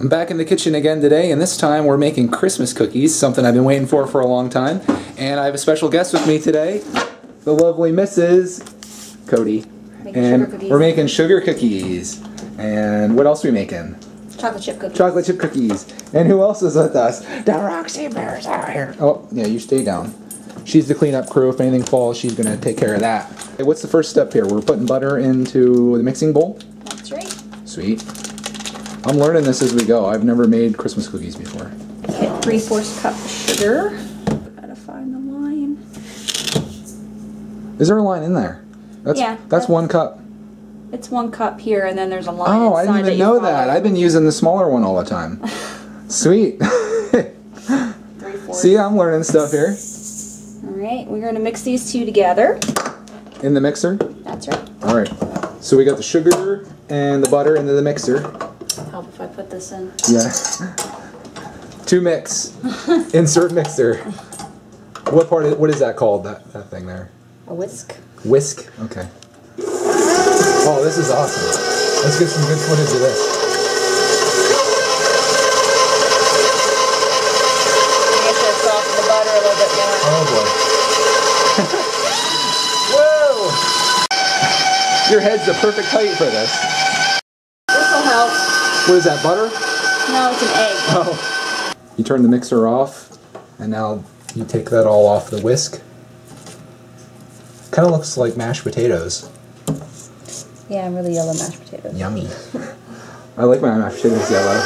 I'm back in the kitchen again today, and this time we're making Christmas cookies, something I've been waiting for a long time. And I have a special guest with me today, the lovely Mrs. Coty. And we're making sugar cookies. And what else are we making? Chocolate chip cookies. Chocolate chip cookies. And who else is with us? The Roxy Bear's out here. Oh, yeah, you stay down. She's the cleanup crew. If anything falls, she's going to take care of that. Okay, what's the first step here? We're putting butter into the mixing bowl? That's right. Sweet. I'm learning this as we go. I've never made Christmas cookies before. Get 3/4 cup sugar. Gotta find the line. Is there a line in there? That's 1 cup. It's 1 cup here, and then there's a line. Oh, I didn't even know that. I've been using the smaller one all the time. Sweet. 3/4. See, I'm learning stuff here. All right, we're going to mix these two together. In the mixer? That's right. All right. So we got the sugar and the butter into the mixer. Help if I put this in. Yeah. To mix. Insert mixer. What is that called? That thing there? A whisk. Whisk? Okay. Oh, this is awesome. Let's get some good footage of this. Make sure it's soften the butter a little bit more. Oh boy. Whoa! Your head's the perfect height for this. This will help. What is that, butter? No, it's an egg. Oh. You turn the mixer off, and now you take that all off the whisk. Kind of looks like mashed potatoes. Yeah, really yellow mashed potatoes. Yummy. I like my mashed potatoes yellow.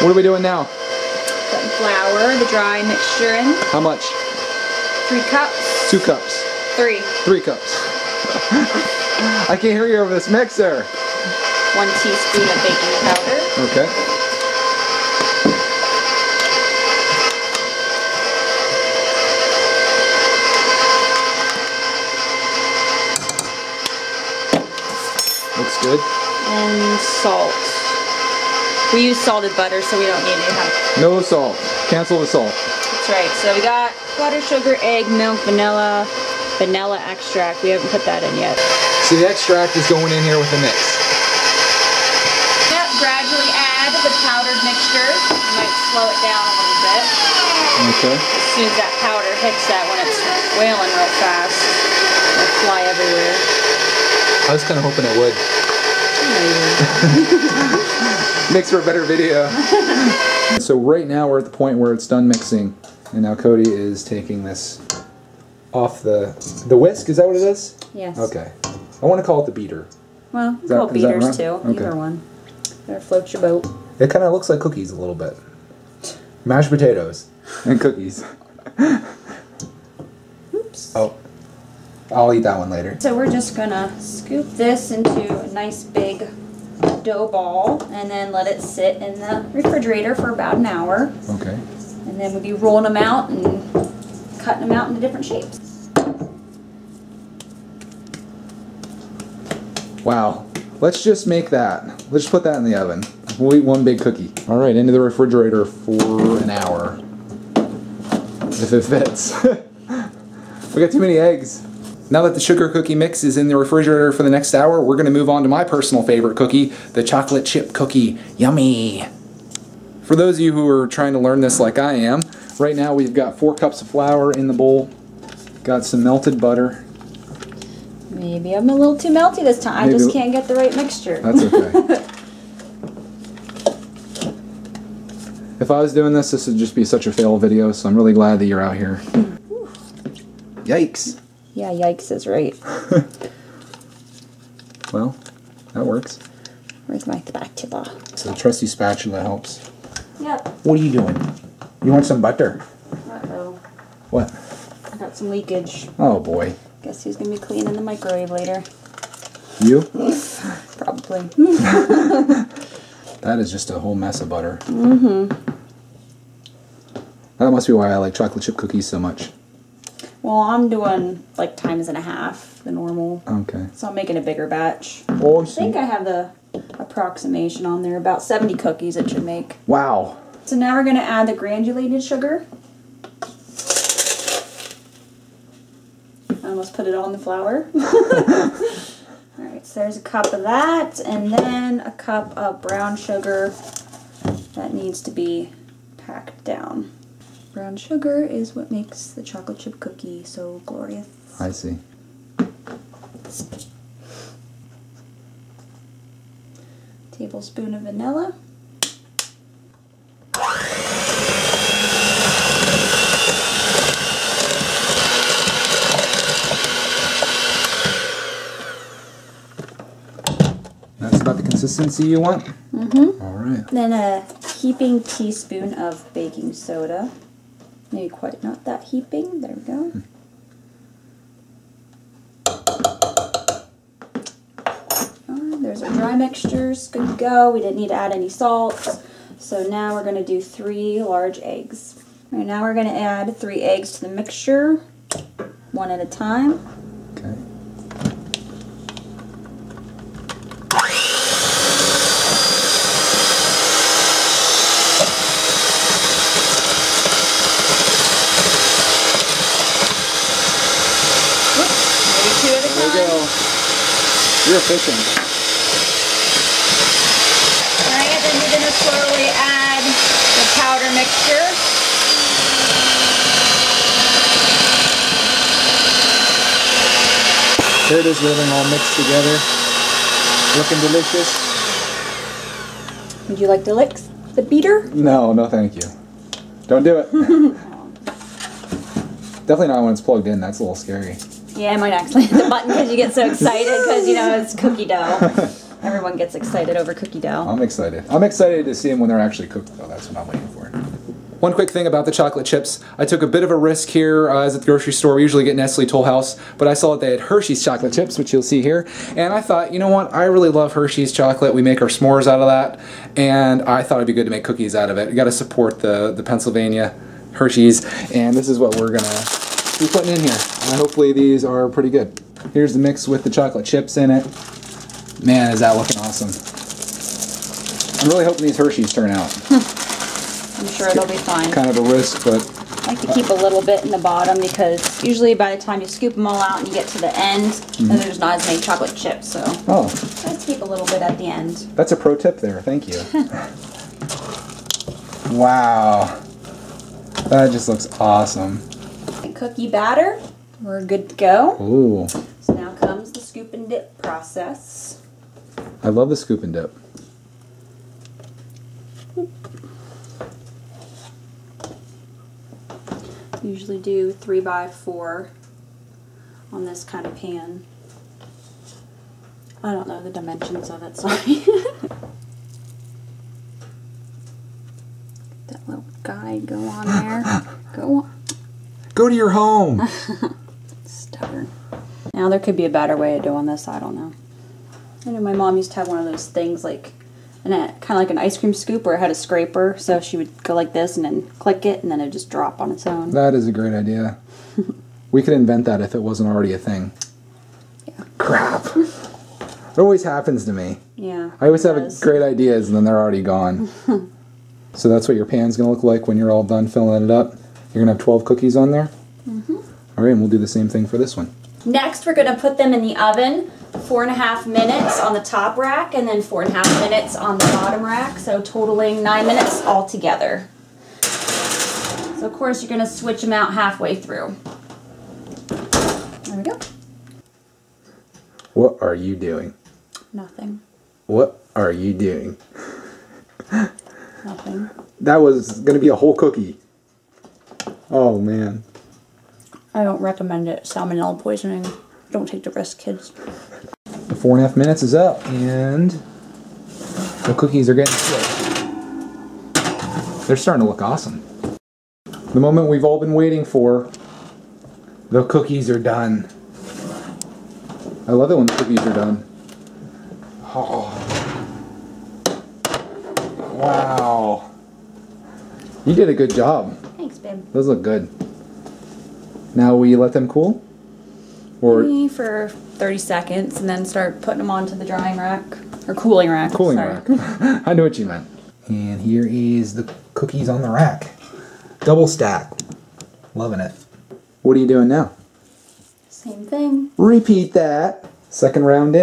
What are we doing now? Putting flour, the dry mixture in. How much? 3 cups. 2 cups. 3. 3 cups. I can't hear you over this mixer. 1 teaspoon of baking powder. Okay. Looks good. And salt. We use salted butter, so we don't need to have... No salt. Cancel the salt. That's right. So we got butter, sugar, egg, milk, vanilla extract. We haven't put that in yet. So the extract is going in here with the mix. Yep, gradually add the powdered mixture. You might slow it down a little bit. Okay. As soon as that powder hits that, when it's wailing real fast, it'll fly everywhere. I was kind of hoping it would. Makes for a better video. So right now we're at the point where it's done mixing, and now Coty is taking this off the whisk. Is that what it is? Yes. Okay. I want to call it the beater. Well, we call it beaters too. Okay. Either one. Better float your boat. It kind of looks like cookies a little bit. Mashed potatoes and cookies. Oops. Oh. I'll eat that one later. So we're just gonna scoop this into a nice big dough ball and then let it sit in the refrigerator for about an hour. Okay. And then we'll be rolling them out and cutting them out into different shapes. Wow. Let's just make that. Let's just put that in the oven. We'll eat 1 big cookie. Alright, into the refrigerator for an hour. If it fits. We got too many eggs. Now that the sugar cookie mix is in the refrigerator for the next hour, we're going to move on to my personal favorite cookie, the chocolate chip cookie. Yummy! For those of you who are trying to learn this like I am, right now we've got 4 cups of flour in the bowl, got some melted butter. Maybe I'm a little too melty this time. I just can't get the right mixture. That's okay. If I was doing this would just be such a fail video, so I'm really glad that you're out here. Yikes! Yeah, yikes is right. Well, that works. Where's my spatula? So the trusty spatula helps. Yep. What are you doing? You want some butter? Uh-oh. What? I got some leakage. Oh boy. Guess who's going to be cleaning the microwave later? You? Probably. That is just a whole mess of butter. Mm-hmm. That must be why I like chocolate chip cookies so much. Well, I'm doing like times and a half the normal. Okay. So I'm making a bigger batch. Oh, I think I have the approximation on there. About 70 cookies it should make. Wow. So now we're going to add the granulated sugar. I almost put it on the flour. Alright, so So there's a cup of that, and then a cup of brown sugar that needs to be packed down. Brown sugar is what makes the chocolate chip cookie so glorious. I see. Tablespoon of vanilla. That's about the consistency you want? Mm-hmm. All right. Then a heaping teaspoon of baking soda. Maybe quite not that heaping. There we go. There's our dry mixtures. Good to go. We didn't need to add any salt. So now we're going to do 3 large eggs. All right, now we're going to add 3 eggs to the mixture, one at a time. Okay. Maybe 2 at a time. There you go. You're efficient. Alright, then you're going to slowly add the powder mixture. There it is, everything all mixed together. Looking delicious. Would you like to lick the beater? No, no thank you. Don't do it. Definitely not when it's plugged in. That's a little scary. Yeah, I might actually hit the button because you get so excited because, you know, it's cookie dough. Everyone gets excited over cookie dough. I'm excited. I'm excited to see them when they're actually cooked, though. That's what I'm waiting for. One quick thing about the chocolate chips. I took a bit of a risk here. I was at the grocery store. We usually get Nestle Toll House, but I saw that they had Hershey's chocolate chips, which you'll see here. And I thought, you know what? I really love Hershey's chocolate. We make our s'mores out of that. And I thought it'd be good to make cookies out of it. You got to support the Pennsylvania Hershey's. And this is what we're going to be putting in here. And hopefully these are pretty good. Here's the mix with the chocolate chips in it. Man, is that looking awesome. I'm really hoping these Hershey's turn out. I'm sure it'll be fine. Kind of a risk, but... I like to keep a little bit in the bottom because usually by the time you scoop them all out and you get to the end, then there's not as many chocolate chips. So let's keep a little bit at the end. That's a pro tip there. Thank you. Wow. That just looks awesome. And cookie batter. We're good to go. Ooh. So now comes the scoop and dip process. I love the scoop and dip. Usually do 3x4 on this kind of pan. I don't know the dimensions of it, sorry. That little guy go on there. Go on. Go to your home. Stubborn. Now there could be a better way of doing this, I don't know. I know my mom used to have one of those things like, kind of like an ice cream scoop where it had a scraper, so she would go like this and then click it and then it would just drop on its own. That is a great idea. We could invent that if it wasn't already a thing. Yeah. Crap. It always happens to me. Yeah. I always have great ideas and then they're already gone. So that's what your pan's going to look like when you're all done filling it up. You're going to have 12 cookies on there? Mm-hmm. All right, and we'll do the same thing for this one. Next, we're going to put them in the oven 4.5 minutes on the top rack and then 4.5 minutes on the bottom rack, so totaling 9 minutes altogether. So of course you're going to switch them out halfway through. There we go. What are you doing? Nothing. What are you doing? Nothing. That was going to be a whole cookie. Oh, man. I don't recommend it. Salmonella poisoning. Don't take the risk, kids. The 4.5 minutes is up, and the cookies are getting slick. They're starting to look awesome. The moment we've all been waiting for. The cookies are done. I love it when the cookies are done. Oh. Wow. You did a good job. Thanks, babe. Those look good. Now we let them cool? Or maybe for 30 seconds and then start putting them onto the drying rack. Or cooling rack. Cooling rack. I knew what you meant. And here is the cookies on the rack. Double stack. Loving it. What are you doing now? Same thing. Repeat that. Second round in.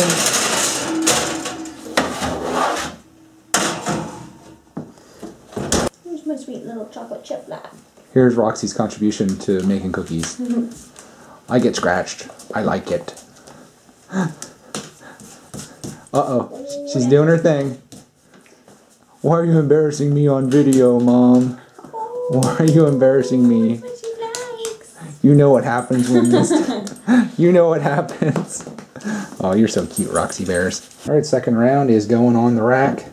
Here's my sweet little chocolate chip lab. Here's Roxy's contribution to making cookies. I get scratched. I like it. Uh-oh. She's doing her thing. Why are you embarrassing me on video, Mom? Why are you embarrassing me? You know what happens when this... You know what happens. Oh, you're so cute, Roxy Bears. Alright, second round is going on the rack.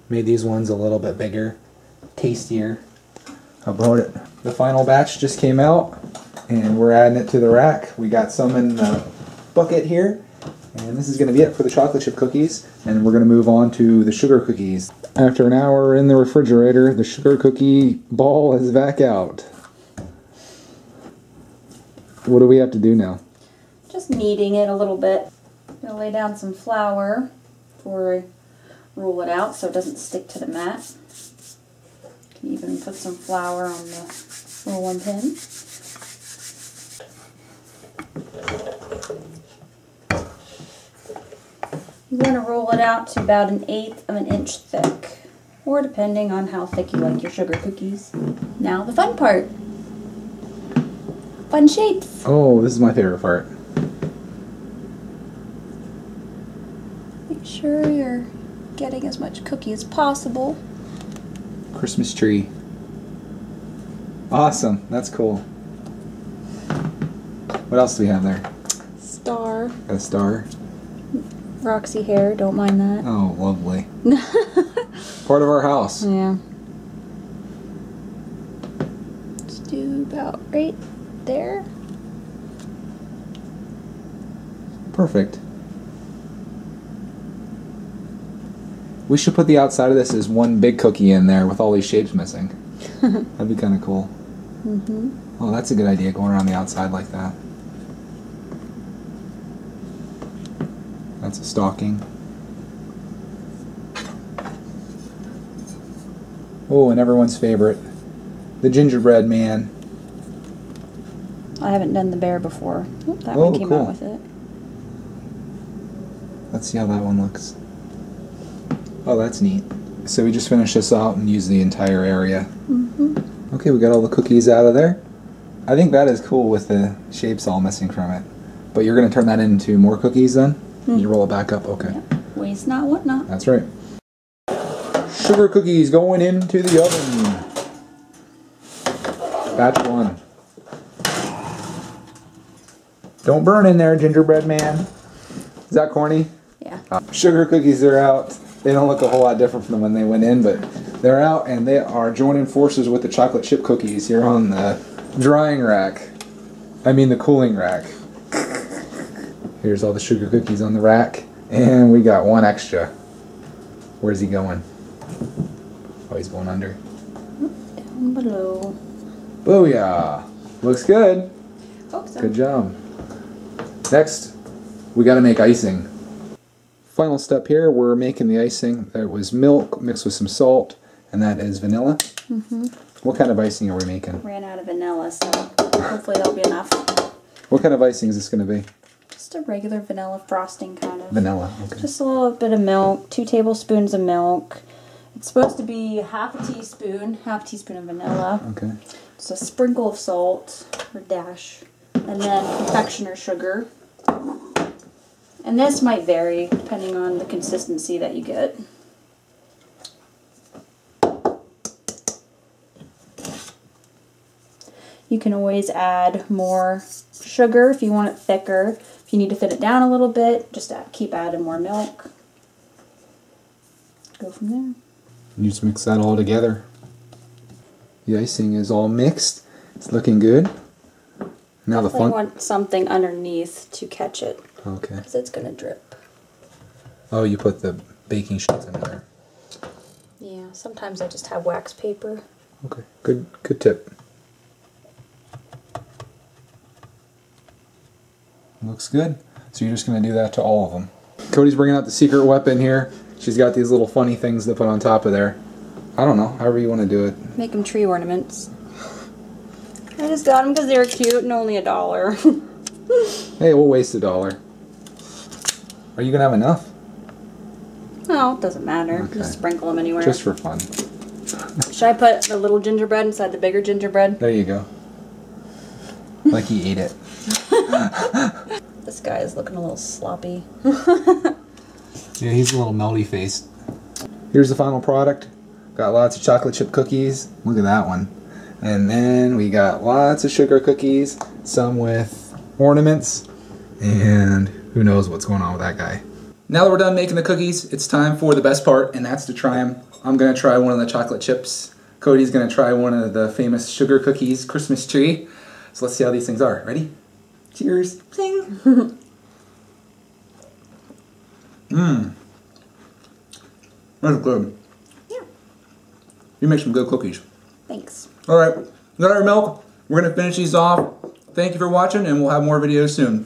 Made these ones a little bit bigger. Tastier. How about it? The final batch just came out, and we're adding it to the rack. We got some in the bucket here. And this is going to be it for the chocolate chip cookies. And we're going to move on to the sugar cookies. After an hour in the refrigerator, the sugar cookie ball is back out. What do we have to do now? Just kneading it a little bit. I'm going to lay down some flour before I roll it out so it doesn't stick to the mat. You can even put some flour on the rolling pin. You want to roll it out to about 1/8 of an inch thick, or depending on how thick you like your sugar cookies. Now the fun part. Fun shapes. Oh, this is my favorite part. Make sure you're getting as much cookie as possible. Christmas tree. Awesome. That's cool. What else do we have there? Star. Got a star. Roxy hair, don't mind that. Oh, lovely. Part of our house. Yeah. Let's do about right there. Perfect. We should put the outside of this as one big cookie in there with all these shapes missing. That'd be kind of cool. Oh, that's a good idea, going around the outside like that. That's a stocking. Oh, and everyone's favorite, the gingerbread man. I haven't done the bear before. Oh, that Oh, one came cool. out with it. Let's see how that one looks. Oh, that's neat. So we just finished this out and used the entire area. Okay, we got all the cookies out of there. I think that is cool with the shapes all missing from it. But you're going to turn that into more cookies then? You roll it back up? Okay. Yep. Waste not, what not. That's right. Sugar cookies going into the oven. Batch 1. Don't burn in there, gingerbread man. Is that corny? Yeah. Sugar cookies are out. They don't look a whole lot different from when they went in, but they're out and they are joining forces with the chocolate chip cookies here on the drying rack. I mean the cooling rack. Here's all the sugar cookies on the rack, and we got one extra. Where's he going? Oh, he's going under. Down below. Booyah! Looks good. Hope so. Good job. Next, we got to make icing. Final step here, we're making the icing. That was milk mixed with some salt, and that is vanilla. What kind of icing are we making? Ran out of vanilla, so hopefully that'll be enough. What kind of icing is this going to be? Just a regular vanilla frosting kind of. Vanilla, okay. Just a little bit of milk, 2 tablespoons of milk. It's supposed to be half a teaspoon of vanilla. Okay. Just a sprinkle of salt, or dash, and then confectioner sugar. And this might vary depending on the consistency that you get. You can always add more sugar if you want it thicker. If you need to thin it down a little bit, just keep adding more milk. Go from there. You just mix that all together. The icing is all mixed. It's looking good. Now the I fun. want something underneath to catch it, Okay. because it's going to drip. Oh, you put the baking sheets in there. Yeah, sometimes I just have wax paper. Okay. Good tip. Looks good. So you're just going to do that to all of them. Cody's bringing out the secret weapon here. She's got these little funny things to put on top of there. I don't know, however you want to do it. Make them tree ornaments. I just got them because they were cute and only $1. Hey, we'll waste $1. Are you going to have enough? No, it doesn't matter. Okay. Just sprinkle them anywhere. Just for fun. Should I put the little gingerbread inside the bigger gingerbread? There you go. Like he ate it. This guy is looking a little sloppy. Yeah, he's a little melty faced. Here's the final product. Got lots of chocolate chip cookies. Look at that one. And then we got lots of sugar cookies, some with ornaments, and who knows what's going on with that guy. Now that we're done making the cookies, it's time for the best part, and that's to try them. I'm going to try one of the chocolate chips. Cody's going to try one of the famous sugar cookies, Christmas tree. So let's see how these things are. Ready? Cheers. Zing. Mmm. That's good. Yeah. You make some good cookies. Thanks. Alright, got our milk. We're going to finish these off. Thank you for watching, and we'll have more videos soon.